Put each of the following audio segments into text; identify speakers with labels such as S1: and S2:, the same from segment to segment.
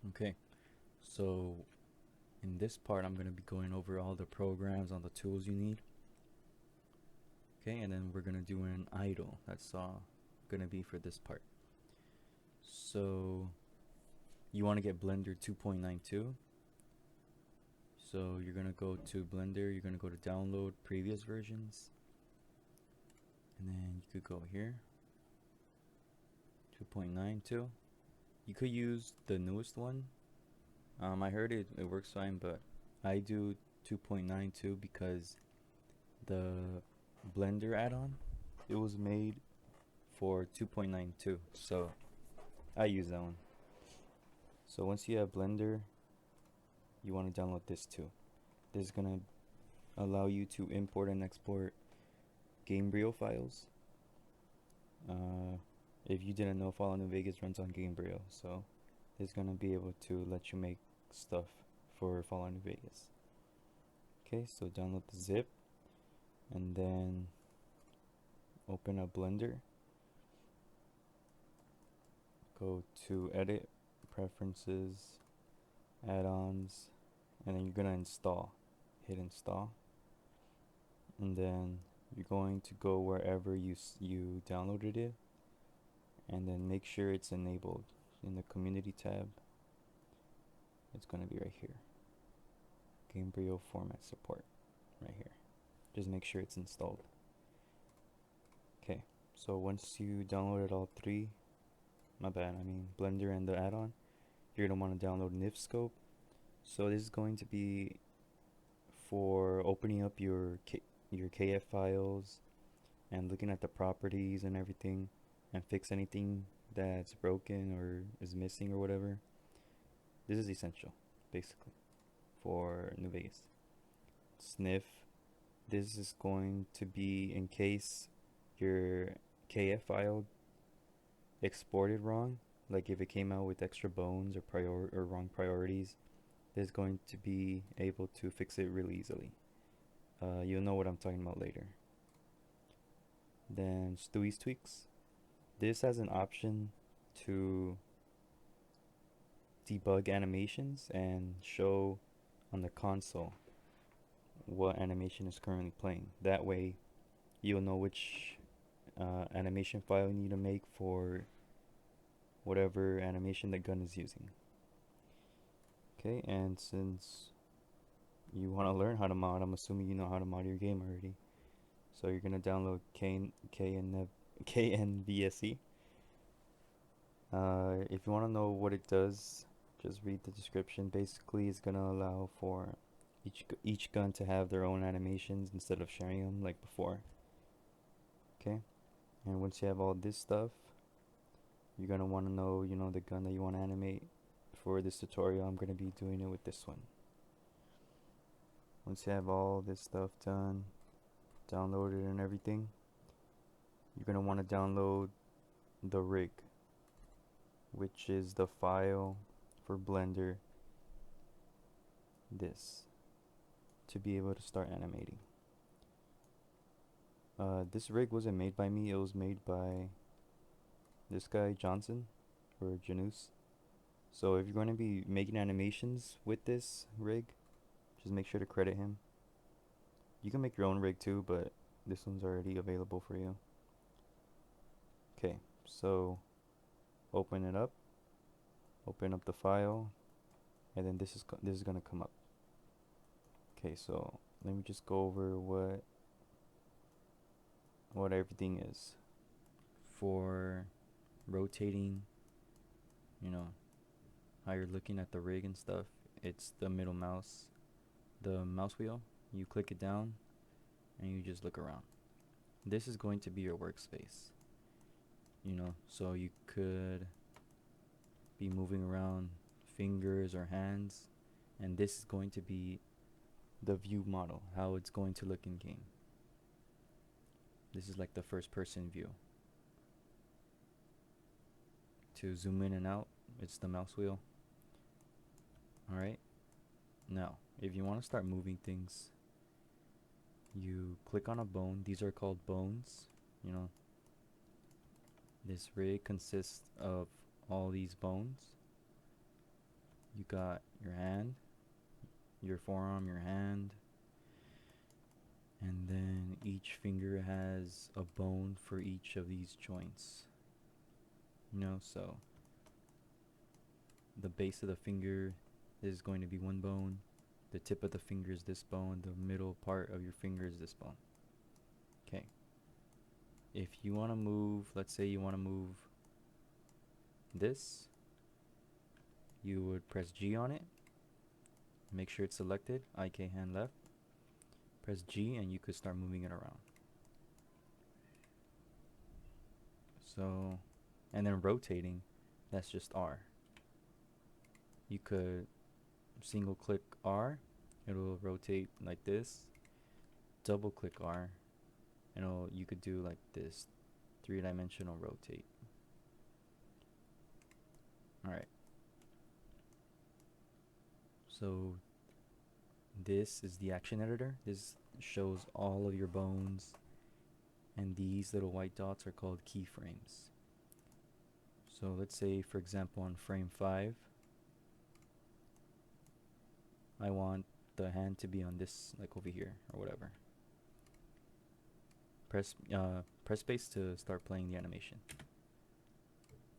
S1: Okay, so in this part I'm going to be going over all the programs, all the tools you need. Okay, and then we're going to do an idle. That's going to be for this part. So you want to get Blender 2.92. So you're going to go to Blender, you're going to go to download previous versions, and then you could go here, 2.92. You could use the newest one. I heard it works fine, but I do 2.92 because the Blender add-on, it was made for 2.92, so I use that one. So once you have Blender, you want to download this too. This is gonna allow you to import and export Gamebryo files. If you didn't know, Fallout New Vegas runs on Gamebryo, so it's gonna be able to let you make stuff for Fallout New Vegas. Okay, so download the zip and then open up Blender. Go to Edit, Preferences, Add-ons, and then you're gonna install. Hit install, and then you're going to go wherever you downloaded it, and then make sure it's enabled in the community tab. It's gonna be right here, Gamebryo format support, right here. Just make sure it's installed. Okay, so once you downloaded all three, Blender and the add-on, you're gonna want to download NIF scope. So this is going to be for opening up your KF files and looking at the properties and everything, and fix anything that's broken or is missing or whatever. This is essential, basically, for New Vegas. Sniff. This is going to be in case your KF file exported wrong, like if it came out with extra bones or wrong priorities. This is going to be able to fix it really easily. You'll know what I'm talking about later. Then Stewie's tweaks. This has an option to debug animations and show on the console what animation is currently playing. That way you'll know which animation file you need to make for whatever animation the gun is using. Okay, and since you want to learn how to mod, I'm assuming you know how to mod your game already. So you're gonna download KNVSE. If you want to know what it does, just read the description. Basically, it's gonna allow for each gun to have their own animations instead of sharing them like before. Okay, and once you have all this stuff, you're gonna want to know, the gun that you want to animate. For this tutorial, I'm gonna be doing it with this one. Once you have all this stuff done, downloaded and everything, you're gonna want to download the rig, which is the file for Blender, this, to be able to start animating. This rig wasn't made by me, it was made by this guy Johnson, or Janus. So if you're going to be making animations with this rig, just make sure to credit him. You can make your own rig too, but this one's already available for you. Okay, so open it up, open up the file, and then this is gonna come up. Okay, so let me just go over what everything is. For rotating, how you're looking at the rig and stuff, it's the middle mouse, the mouse wheel. You click it down and you just look around. This is going to be your workspace, so you could be moving around fingers or hands, and this is going to be the view model, how it's going to look in game. This is like the first person view. To zoom in and out, it's the mouse wheel. Alright, now if you want to start moving things, you click on a bone. These are called bones. This rig consists of all these bones. you got your hand, your forearm, your hand, and then each finger has a bone for each of these joints. So the base of the finger is going to be one bone, the tip of the finger is this bone, the middle part of your finger is this bone. Okay. If you want to move, let's say you want to move this, you would press G on it, make sure it's selected, IK hand left, press G and you could start moving it around. So, and then rotating, that's just R. You could single click R, it'll rotate like this, double click R, and you could do like this, 3-dimensional rotate. Alright. So this is the action editor. This shows all of your bones, and these little white dots are called keyframes. So let's say, for example, on frame 5, I want the hand to be on this, like over here or whatever. Press space to start playing the animation.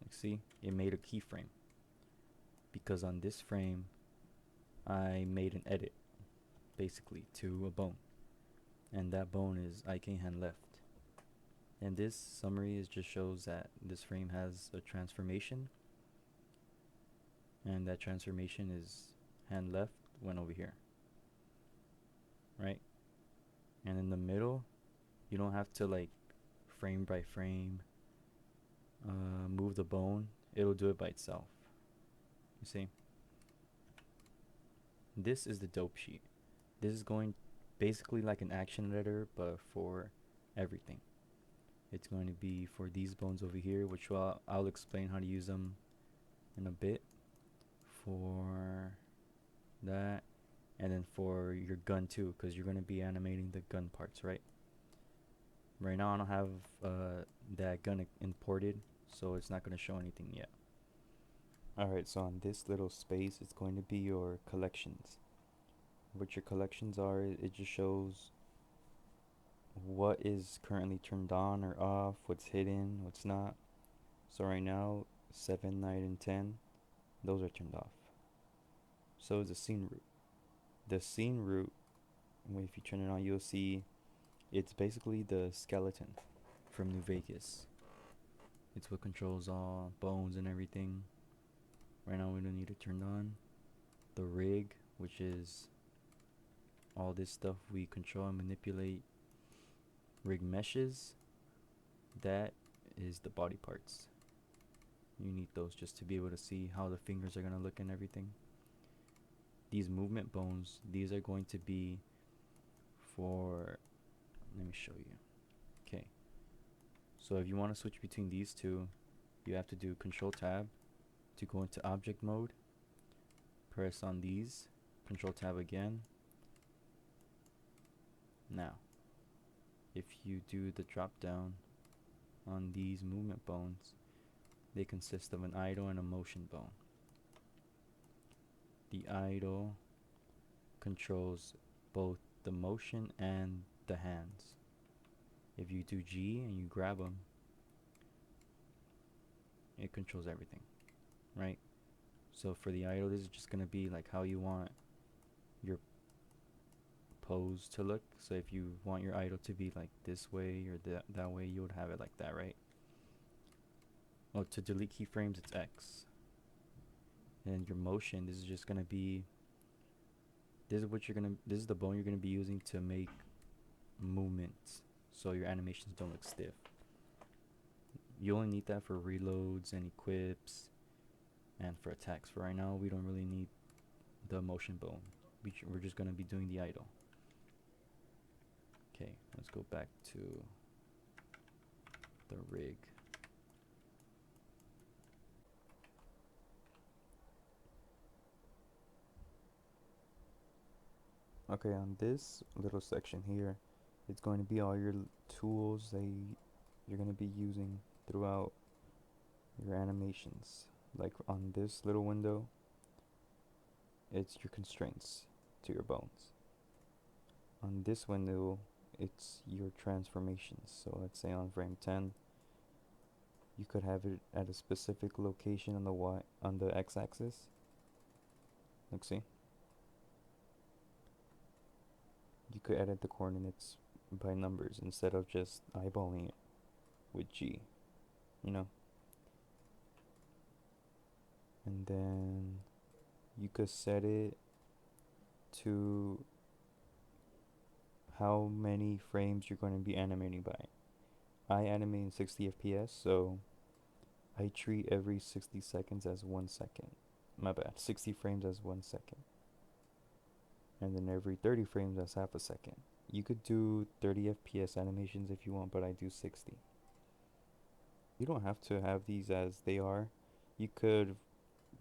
S1: Like, see, it made a keyframe because on this frame I made an edit basically to a bone, and that bone is IK hand left. And this summary just shows that this frame has a transformation, and that transformation is hand left went over here, right? And in the middle, you don't have to like frame by frame move the bone, it'll do it by itself. You see, this is the dope sheet. This is going basically like an action editor, but for everything. It's going to be for these bones over here, which I'll explain how to use them in a bit. For that, and then for your gun too, because you're going to be animating the gun parts, right? Right now I don't have that gun imported, so it's not going to show anything yet. Alright, so on this little space, it's going to be your collections. What your collections are, it just shows what is currently turned on or off, what's hidden, what's not. So right now, 7, 9, and 10, those are turned off. So is the scene root. The scene root, if you turn it on, you'll see it's basically the skeleton from New Vegas. It's what controls all bones and everything. Right now we don't need it turned on. The rig, which is all this stuff we control and manipulate. Rig meshes, that is the body parts. You need those just to be able to see how the fingers are going to look and everything. These movement bones, these are going to be for, let me show you. Okay, so if you want to switch between these two, you have to do Control Tab to go into object mode. Press on these, Control Tab again. Now, if you do the drop down on these movement bones, they consist of an idle and a motion bone. The idle controls both the motion and the hands. If you do G and you grab them, it controls everything, right? So for the idle, this is just going to be like how you want your pose to look. So if you want your idle to be like this way or that way, you would have it like that, right? Oh, to delete keyframes, it's X. And your motion, this is just going to be, this is the bone you're going to be using to make movements, so your animations don't look stiff. You only need that for reloads and equips and for attacks. For right now, we don't really need the motion bone. We're just going to be doing the idle. Okay, let's go back to the rig. Okay, on this little section here, it's going to be all your tools that you're going to be using throughout your animations. Like on this little window, it's your constraints to your bones. On this window, it's your transformations. So let's say on frame 10, you could have it at a specific location on the x-axis. Look, see? You could edit the coordinates by numbers instead of just eyeballing it with G, you know? And then you could set it to how many frames you're going to be animating by. I animate in 60 FPS, so I treat every 60 seconds as 1 second. My bad, 60 frames as 1 second. And then every 30 frames as half a second. You could do 30 FPS animations if you want, but I do 60. You don't have to have these as they are. You could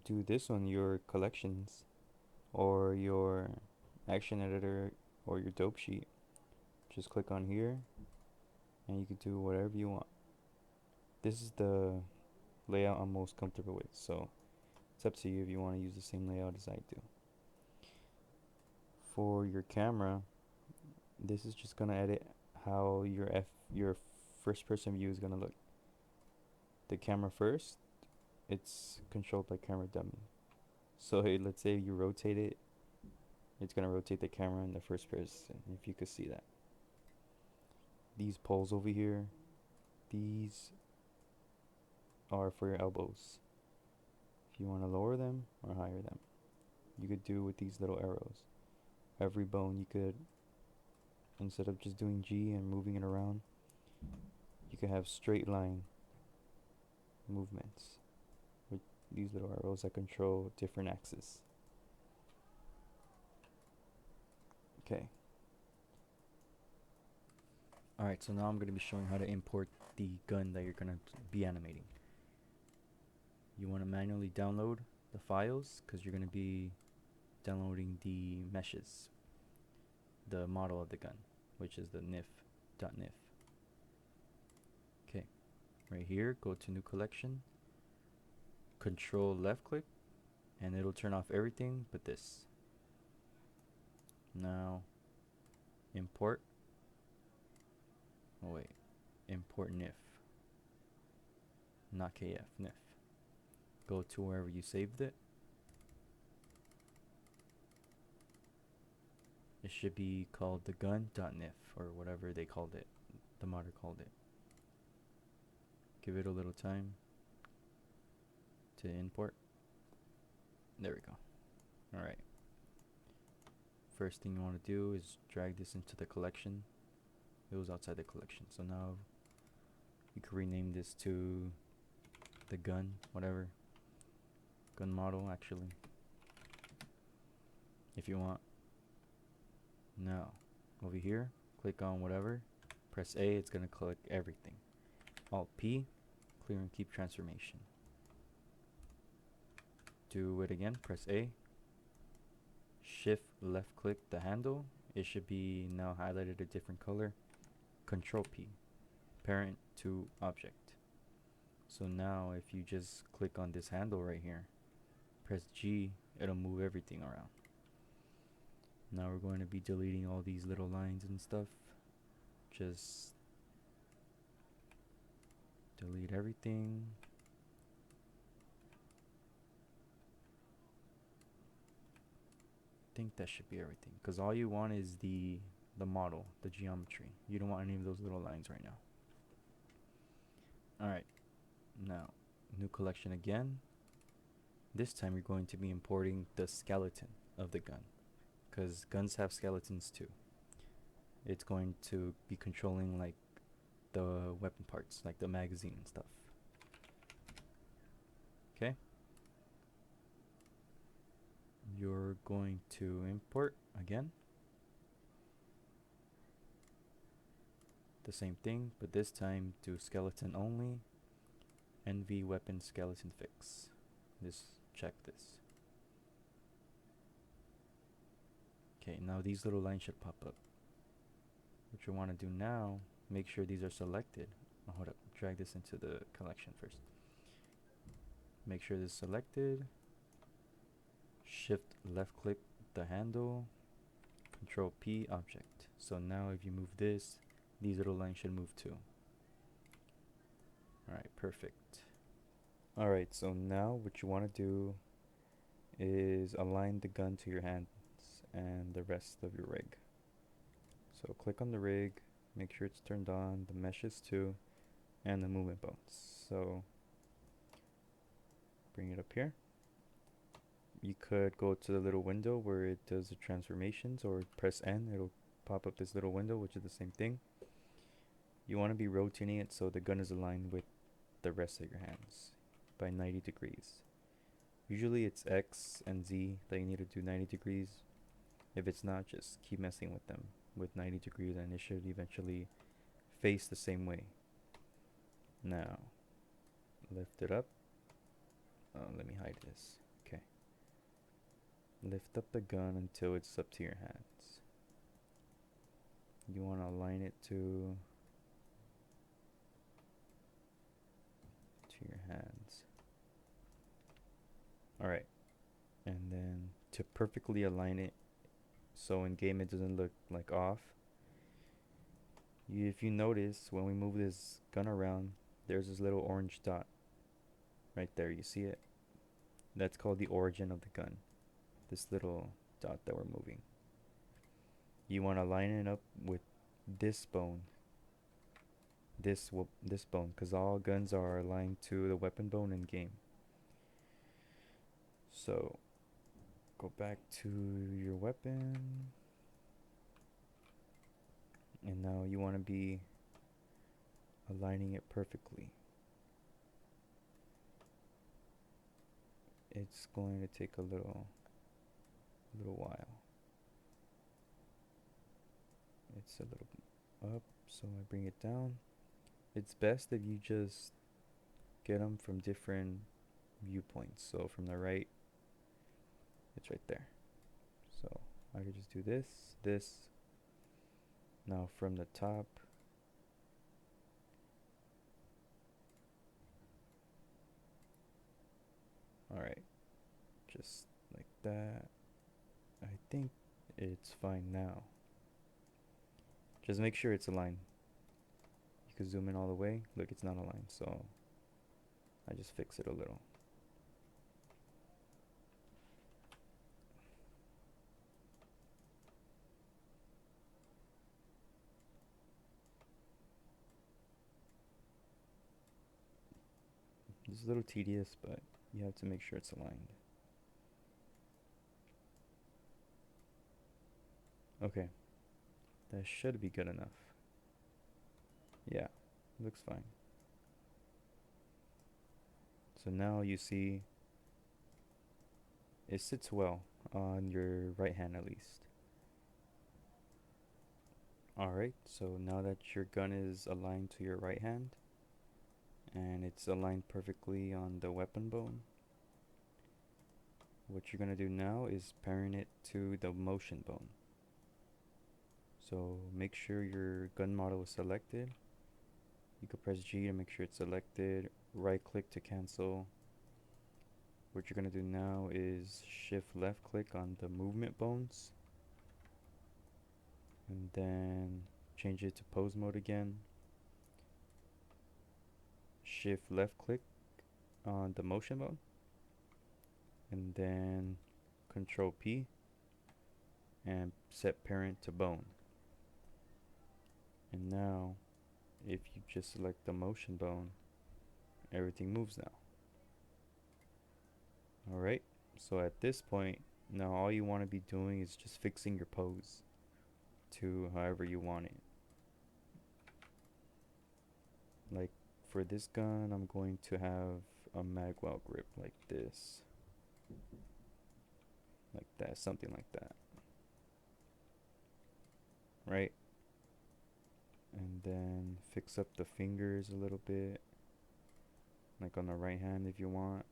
S1: do this on your collections or your action editor or your dope sheet. Just click on here and you can do whatever you want. This is the layout I'm most comfortable with, so it's up to you if you want to use the same layout as I do. For your camera, this is just gonna edit how your first person view is gonna look. The camera first, it's controlled by camera dummy. So hey, let's say you rotate it, it's gonna rotate the camera in the first person, if you could see that. These poles over here, these are for your elbows. If you want to lower them or higher them, you could do with these little arrows. Every bone you could, instead of just doing G and moving it around, you could have straight line movements with these little arrows that control different axes. Okay. Alright, so now I'm going to be showing how to import the gun that you're going to be animating. You want to manually download the files because you're going to be downloading the meshes, the model of the gun, which is the nif.nif. Okay, right here, go to new collection, control left click, and it'll turn off everything but this. Now, import. Oh wait, import nif, not kf, nif. Go to wherever you saved it. It should be called the gun.nif or whatever they called it, the modder called it. Give it a little time to import. There we go. Alright. First thing you want to do is drag this into the collection. It was outside the collection, so now you can rename this to the gun, whatever. Gun model, actually, if you want. Now, over here, click on whatever, press A, it's going to collect everything. Alt P, clear and keep transformation. Do it again, press A, shift left click the handle, it should be now highlighted a different color. Control P, parent to object. So now if you just click on this handle right here, press G, it'll move everything around. Now we're going to be deleting all these little lines and stuff. Just delete everything. I think that should be everything, because all you want is the model, the geometry. You don't want any of those little lines right now. Alright, now new collection again. This time you're going to be importing the skeleton of the gun, because guns have skeletons too. It's going to be controlling like the weapon parts, like the magazine and stuff. Okay, you're going to import again, the same thing, but this time do skeleton only, NV weapon skeleton fix. Just check this. Okay, now these little lines should pop up. What you want to do now, make sure these are selected. Oh, hold up, drag this into the collection first. Make sure this is selected. shift left click the handle, control P object. So now if you move this, these little lines should move too. Alright, perfect. Alright, so now what you want to do is align the gun to your hands and the rest of your rig. So click on the rig, make sure it's turned on, the meshes too, and the movement bones. So bring it up here. You could go to the little window where it does the transformations, or press N, it'll pop up this little window, which is the same thing. You want to be rotating it so the gun is aligned with the rest of your hands by 90 degrees. Usually it's X and Z that you need to do 90 degrees. If it's not, just keep messing with them with 90 degrees and it should eventually face the same way. Now, lift it up. Let me hide this. Okay. Lift up the gun until it's up to your hands. You want to align it to your hands. Alright. And then to perfectly align it so in game it doesn't look like off, if you notice when we move this gun around, there's this little orange dot right there. You see it? That's called the origin of the gun. This little dot that we're moving. You want to line it up with this bone. This bone, because all guns are aligned to the weapon bone in game. So go back to your weapon, and now you want to be aligning it perfectly. It's going to take a little while. It's a little up, so I bring it down. It's best if you just get them from different viewpoints. So from the right, it's right there. So I could just do this. Now from the top, alright, just like that. I think it's fine now. Just make sure it's aligned. You can zoom in all the way. Look, it's not aligned, so I just fix it a little. It's a little tedious, but you have to make sure it's aligned. Okay, that should be good enough. Yeah, looks fine. So now you see it sits well on your right hand at least. Alright, so now that your gun is aligned to your right hand and it's aligned perfectly on the weapon bone, what you're going to do now is parent it to the motion bone. So make sure your gun model is selected. You can press G to make sure it's selected, right click to cancel. What you're going to do now is shift left click on the movement bones and then change it to pose mode again. Shift left click on the motion bone and then control P and set parent to bone. And now if you just select the motion bone, everything moves now. Alright, so at this point, now all you want to be doing is just fixing your pose to however you want it. Like for this gun, I'm going to have a magwell grip like this. Like that, something like that. Right? And then fix up the fingers a little bit. Like on the right hand if you want.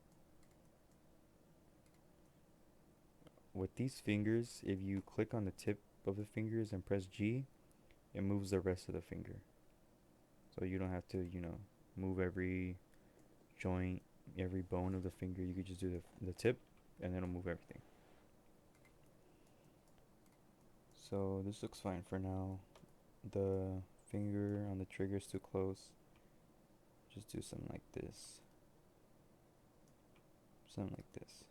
S1: With these fingers, if you click on the tip of the fingers and press G, it moves the rest of the finger. So you don't have to, move every joint, every bone of the finger. You could just do the tip and it'll move everything. So this looks fine for now. The finger on the trigger is too close. Just do something like this. Something like this.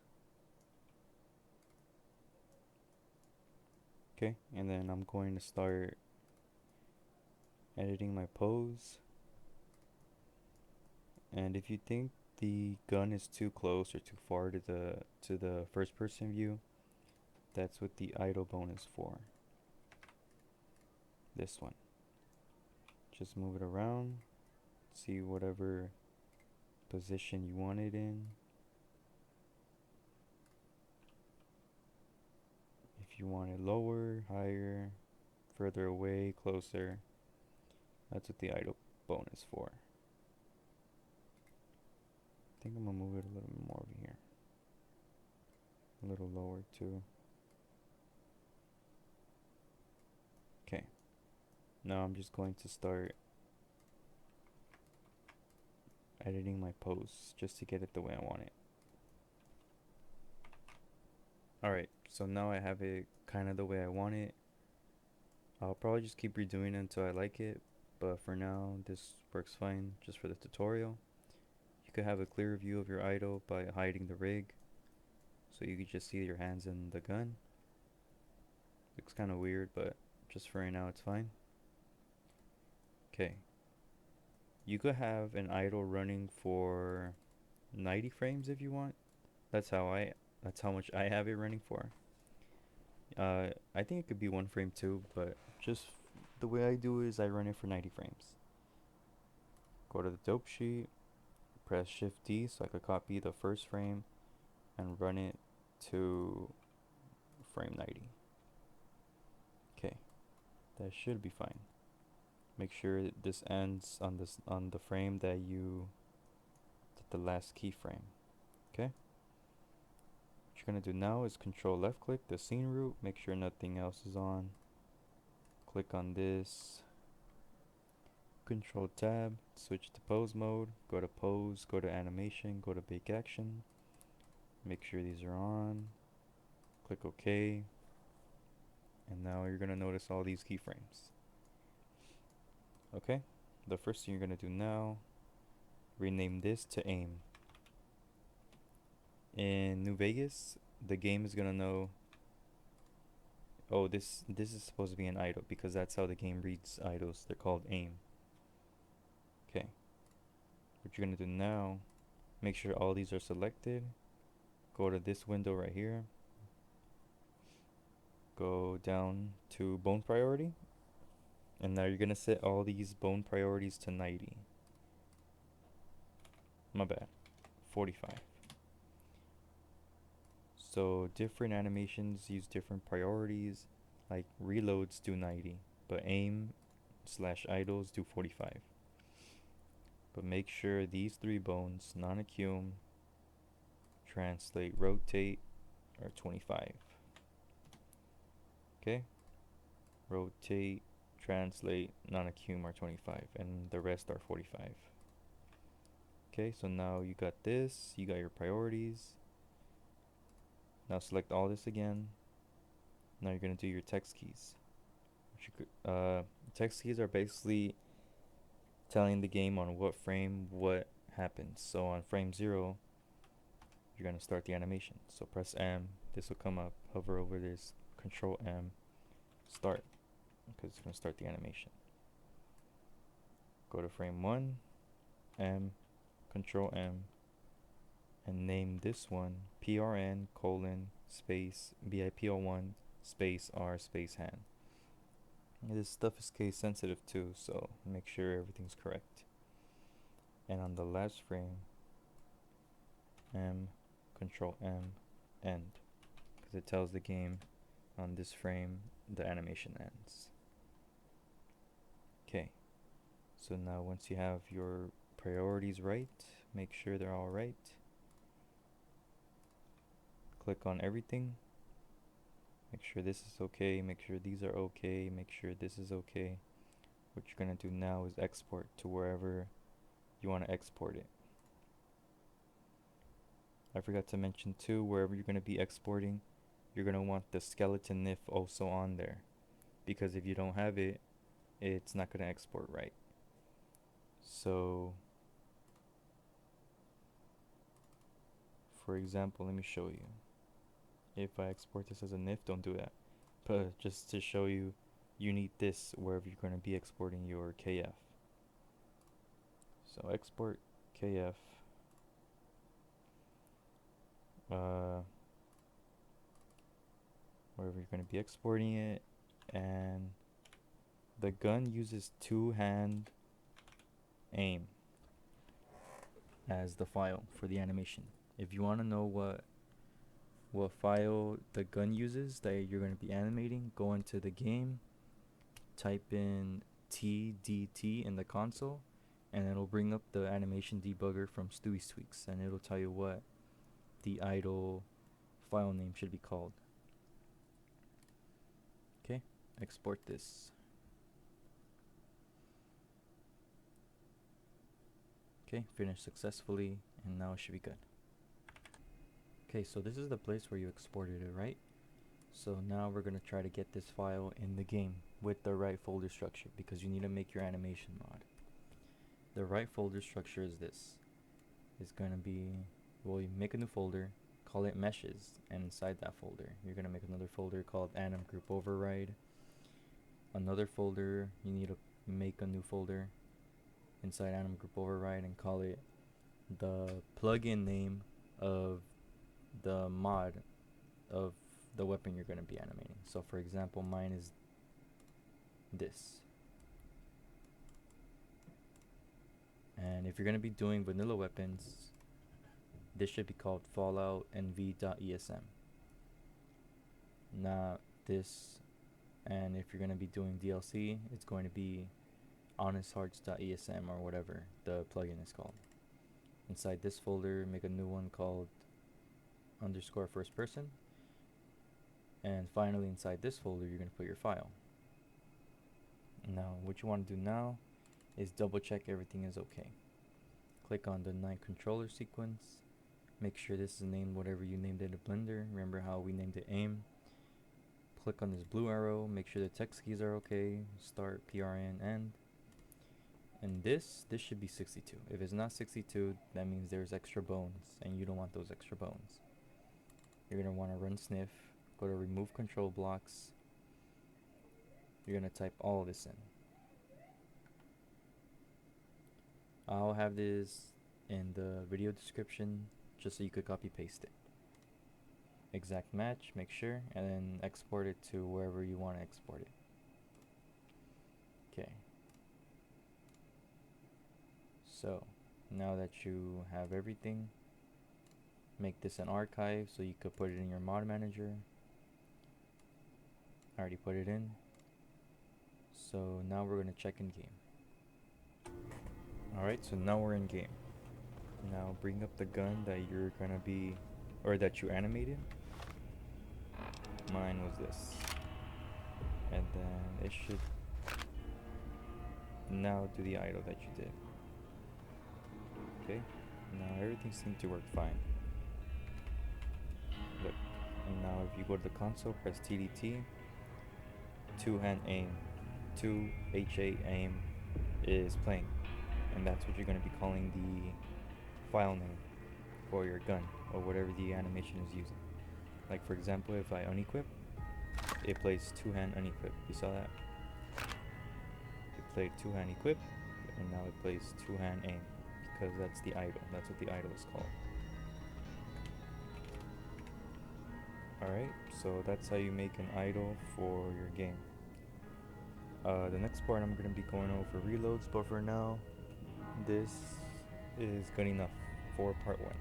S1: Okay, and then I'm going to start editing my pose. And if you think the gun is too close or too far to the first person view, that's what the idle bone is for. This one. Just move it around, see whatever position you want it in. If you want it lower, higher, further away, closer, that's what the idle bone is for. I think I'm gonna move it a little more over here. A little lower too. Okay. Now I'm just going to start editing my pose just to get it the way I want it. Alright, so now I have it kind of the way I want it. I'll probably just keep redoing it until I like it, but for now this works fine just for the tutorial. You could have a clearer view of your idle by hiding the rig, so you could just see your hands and the gun. Looks kind of weird, but just for right now it's fine. Okay. You could have an idle running for 90 frames if you want. That's how much I have it running for. I think it could be 1 frame too, but just the way I do is I run it for 90 frames. Go to the dope sheet, press Shift D so I could copy the first frame and run it to frame 90. Okay, that should be fine. Make sure that this ends on the frame that the last keyframe. Okay. What you're gonna do now is Control left click the scene root, make sure nothing else is on. Click on this. Control tab, switch to pose mode, go to pose, go to animation, go to bake action. Make sure these are on. Click OK. And now you're gonna notice all these keyframes. Okay, the first thing you're gonna do now, rename this to aim. In New Vegas, the game is gonna know, oh, this is supposed to be an idle because that's how the game reads idles. They're called aim. Okay, what you're gonna do now, make sure all these are selected. Go to this window right here. Go down to bone priority. And now you're gonna set all these bone priorities to 90. My bad, 45. So different animations use different priorities. Like reloads do 90, but aim / idles do 45. But make sure these 3 bones, non-accum, translate, rotate, are 25. Okay? Rotate, translate, non-accum are 25, and the rest are 45. Okay, so now you got this, you got your priorities. Now select all this again. Now you're gonna do your text keys. Text keys are basically telling the game on what frame what happens. So on frame 0, you're gonna start the animation. So press M, this will come up, hover over this, Control M, start, because it's gonna start the animation. Go to frame 1, M, Control M, and name this one PRN : space BIP01 space R space hand. And this stuff is case sensitive too, so make sure everything's correct. And on the last frame, M, Control M, end, because it tells the game on this frame the animation ends. Okay, so now once you have your priorities right, make sure they're all right. Click on everything. Make sure this is okay, make sure these are okay, make sure this is okay. What you're gonna do now is export to wherever you want to export it. I forgot to mention too, wherever you're gonna be exporting, you're gonna want the skeleton NIF also on there. because if you don't have it, it's not going to export right. So for example, let me show you. If I export this as a NIF, don't do that. But just to show you, you need this wherever you're going to be exporting your KF. So export KF. Wherever you're going to be exporting it, and the gun uses two-hand aim as the file for the animation. If you want to know what file the gun uses that you're going to be animating, go into the game, type in TDT in the console, and it'll bring up the animation debugger from Stewie's Tweaks, and it'll tell you what the idle file name should be called. Okay, export this. Okay, finished successfully, and now it should be good. Okay, so this is the place where you exported it, right? So now we're going to try to get this file in the game with the right folder structure, because you need to make your animation mod. The right folder structure is this. It's going to be, well, you make a new folder, call it meshes, and inside that folder you're going to make another folder called anim group override. Another folder, you need to make a new folder inside anim group override and call it the plugin name of the mod of the weapon you're going to be animating. So for example, mine is this. And if you're going to be doing vanilla weapons, this should be called fallout nv.esm. Not this. And if you're going to be doing DLC, it's going to be honesthearts.esm or whatever the plugin is called. Inside this folder, make a new one called underscore first person. And finally, inside this folder, you're going to put your file. Now, what you want to do now is double check everything is okay. Click on the 9 controller sequence. Make sure this is named whatever you named it in Blender. Remember how we named it aim. Click on this blue arrow. Make sure the text keys are okay. Start, PRN, end. And this should be 62. If it's not 62, that means there's extra bones, and you don't want those extra bones. You're going to want to run sniff. Go to remove control blocks. You're going to type all of this in. I'll have this in the video description just so you could copy paste it. Exact match, make sure, and then export it to wherever you want to export it. Okay. So now that you have everything, make this an archive so you could put it in your mod manager. I already put it in. So now we're going to check in game. Alright, so now we're in game. Now bring up the gun that you're going to be, or that you animated. Mine was this. And then it should now do the idle that you did. Okay, now everything seemed to work fine. Look, and now if you go to the console, press TDT, two-hand aim, 2HA aim is playing, and that's what you're going to be calling the file name for your gun or whatever the animation is using. Like for example, if I unequip, it plays two-hand unequip. You saw that? It played two-hand equip, and now it plays two-hand aim, because that's the idle. That's what the idle is called. Alright, so that's how you make an idle for your game. The next part I'm going to be going over reloads, but for now, this is good enough for part 1.